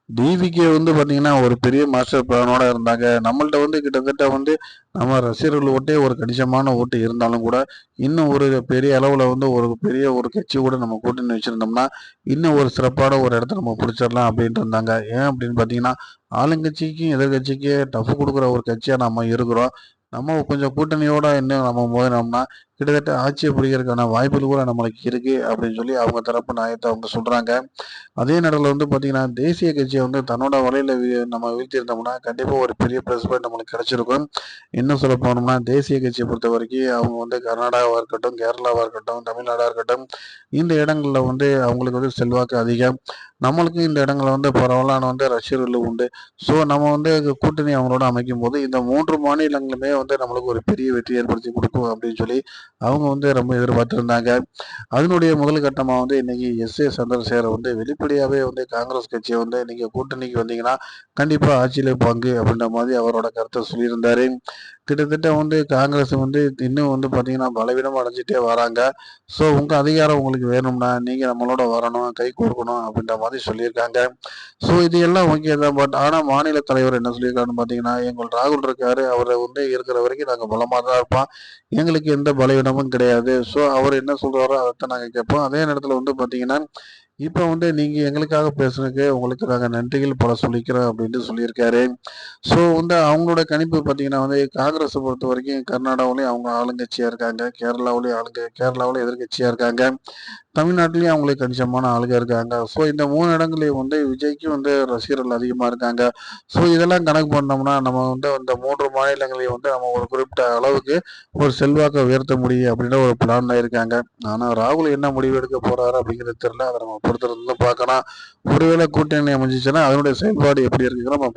TVK வந்து பார்த்தீங்கன்னா, ஒரு பெரிய மாஸ்டர் பிளானோட இருந்தாங்க. நம்மள்ட்ட வந்து கிட்டத்தட்ட வந்து நம்ம ரசிகர்கள் ஓட்டே ஒரு கணிசமான ஓட்டு இருந்தாலும் கூட, இன்னும் ஒரு பெரிய அளவுல வந்து ஒரு பெரிய ஒரு கட்சி கூட நம்ம கூட்டணி வச்சிருந்தோம்னா, இன்னும் ஒரு சிறப்பான ஒரு இடத்த நம்ம புடிச்சிடலாம் அப்டின்ட்டு இருந்தாங்க. ஏன் அப்டின்னு பார்த்தீங்கன்னா, ஆளுங்கட்சிக்கும், எதிர்க்கட்சிக்கு டஃப் குடுக்குற ஒரு கட்சியா நம்ம இருக்கிறோம். நம்ம கொஞ்சம் கூட்டணியோட இன்னும் நம்ம மோதினோம்னா, கிட்டத்தட்ட ஆட்சிய பிடிக்கிறதுக்கான வாய்ப்புகள் கூட நம்மளுக்கு இருக்கு அப்டின்னு சொல்லி அவங்க தரப்பு நியாயத்த அவங்க சொல்றாங்க. அதே நேரத்துல வந்து பார்த்தீங்கன்னா, தேசிய கட்சிய வந்து தன்னோட வலையில நம்ம வீழ்த்தியிருந்தோம்னா, கண்டிப்பா ஒரு பெரிய ப்ளஸ் பாயிண்ட் நம்மளுக்கு கிடைச்சிருக்கும். இன்னும் சொல்ல போனோம்னா, தேசிய கட்சிய பொறுத்தவரைக்கும் அவங்க வந்து கர்நாடகாவா இருக்கட்டும், கேரளாவா இருக்கட்டும், தமிழ்நாடா இருக்கட்டும், இந்த இடங்கள்ல வந்து அவங்களுக்கு வந்து செல்வாக்கு அதிகம். நம்மளுக்கும் இந்த இடங்கள்ல வந்து பரவலான வந்து ரசிகர்கள் உண்டு. ஸோ நம்ம வந்து கூட்டணி அவங்களோட அமைக்கும்போது, இந்த 3 மாநிலங்களுமே வந்து நம்மளுக்கு ஒரு பெரிய வெற்றி ஏற்படுத்தி குடுக்கும் அப்படின்னு சொல்லி, அவங்க வந்து ரொம்ப எதிர்பார்த்திருந்தாங்க. அதனுடைய முதல் கட்டமா வந்து இன்னைக்கு சந்திரசேகர் வந்து வெளிப்படையாவே வந்து காங்கிரஸ் கட்சிய வந்து நீங்க கூட்டணிக்கு வந்தீங்கன்னா, கண்டிப்பா ஆட்சியில பங்கு அப்படின்ற மாதிரி அவரோட கருத்த சொல்லியிருந்தாரு. கிட்டத்தட்ட வந்து காங்கிரஸ் வந்து இன்னும் வந்து பார்த்தீங்கன்னா, பலவீனம் அடைஞ்சுட்டே வராங்க. ஸோ உங்க அதிகாரம் உங்களுக்கு வேணும்னா, நீங்க நம்மளோட வரணும், கை கோர்க்கணும் அப்படின்ற மாதிரி சொல்லியிருக்காங்க. ஸோ இது எல்லாம் ஓகே தான். பட் ஆனா மாநில தலைவர் என்ன சொல்லியிருக்காருன்னு பார்த்தீங்கன்னா, எங்கள் ராகுல் இருக்காரு. அவரு வந்து இருக்கிற வரைக்கும் நாங்க பலமா தான் இருப்போம். எங்களுக்கு எந்த பலவீனமும் கிடையாது. ஸோ அவரு என்ன சொல்றாரோ அதத்தான் நாங்க கேட்போம். அதே நேரத்தில வந்து பார்த்தீங்கன்னா, இப்ப வந்து நீங்க எங்களுக்காக பேசுனதுக்கு உங்களுக்கு நாங்க நன்றிகள் பல சொல்லிக்கிறோம் அப்டின்ட்டு சொல்லியிருக்காரு. ஸோ வந்து அவங்களோட கணிப்பு பார்த்தீங்கன்னா வந்து காங்கிரஸ பொறுத்தவரைக்கும் கர்நாடகாவிலயும் அவங்க ஆளுங்கட்சியா இருக்காங்க. கேரளாவுலயும் எதிர்க்கட்சியா இருக்காங்க. தமிழ்நாட்டிலயும் அவங்களுக்கு கணிசமான ஆளுங்க இருக்காங்க. ஸோ இந்த 3 இடங்கள்லயும் வந்து விஜய்க்கு வந்து ரசிகர்கள் அதிகமா இருக்காங்க. ஸோ இதெல்லாம் கணக்கு பண்ணோம்னா, நம்ம வந்து இந்த 3 மாநிலங்களையும் வந்து நம்ம ஒரு குறிப்பிட்ட அளவுக்கு ஒரு செல்வாக்க உயர்த்த முடியும் அப்படின்ற ஒரு பிளான்ல இருக்காங்க. ஆனா ராகுல் என்ன முடிவு எடுக்க போறாரு அப்படிங்கிறது தெரியல. அத நம்ம பொறுத்திருந்து பார்க்கலாம். ஒருவேளை கூட்டணி அமைஞ்சுச்சுன்னா, அதனுடைய செயல்பாடு எப்படி இருக்குங்கிறத நம்ம